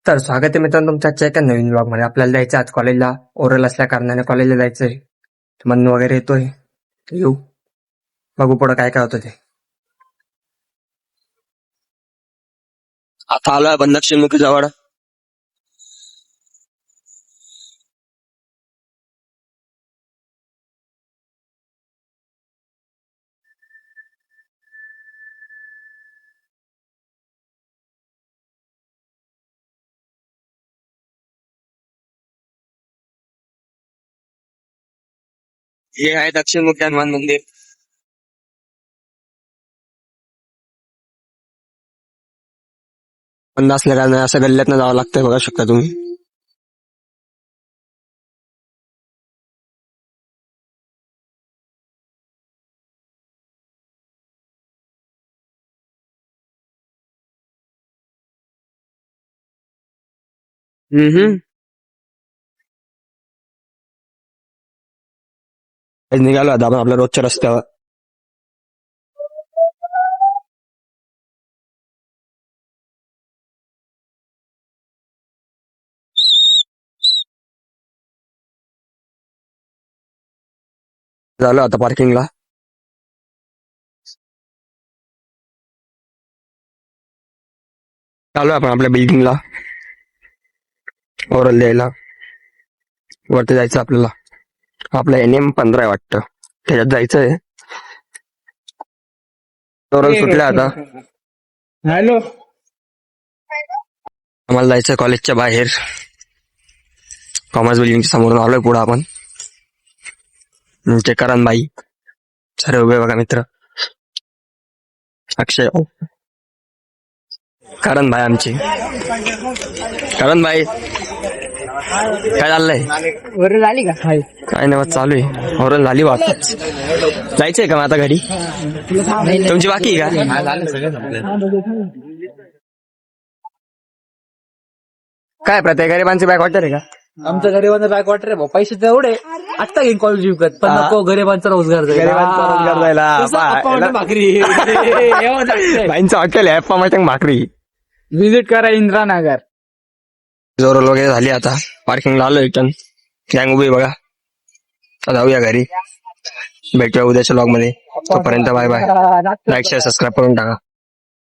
तर स्वागत आहे मित्रांनो तुमच्या आजच्या एका नवीन ब्लॉग मध्ये. आपल्याला जायचं आज कॉलेजला. ओरल असल्या कारणाने कॉलेजला जायचंय. मन वगैरे येतोय. येऊ बघू पुढं काय काय होतं ते. आता आलोय आपण दक्षिणमुखी जवळ. हे आहे दक्षिणमुखी हनुमान मंदिर. बंद असल्या कारणाने असं गल्ल्यातनं जावं लागतंय, बघा शकता तुम्ही. हम्म निघालो आता आपण आपल्या रोजच्या रस्त्यावर. झालो आता पार्किंगला. चालू आपण आपल्या बिल्डिंगला ओरल द्यायला. वरती जायचं आपल्याला. आपला NM 15 आहे वाटतं, त्याच्यात जायचंय. ओरल सुटल्या आता. हॅलो. आम्हाला जायचं कॉलेजच्या बाहेर. कॉमर्स बिल्डिंगच्या समोरून आलोय पुढे आपण. ते करण भाई सर उभे बघा मित्र. अक्षय करण भाई आमचे. करण भाई काय चाललंय? वरून आली का? काय नाही चालू आहे. ओरल झाली वाट. जायचंय का मग आता घरी? तुमची बाकी आहे का? काय प्रत्येक गरिबांची बॅक वाटर आहे का? आमच्या गरिबांचा बॅक वाटर आहे भाऊ. पैसे तेवढे आत्ता घेईन कॉलेज विकत, पण नको गरिबांचा रोजगार जाईल. गरिबांचा रोजगार जायला. भाकरी बाईंचं हॉटेल आहे अप्पा भाकरी. व्हिजिट करा इंदिरानगर. जोरल वगैरे झाली आता. पार्किंगला आलो रिटर्न. गँग उभी बघा. आता जाऊया घरी. भेटूया उद्याच्या व्लॉग मध्ये. तोपर्यंत bye bye. Like share subscribe करून टाका.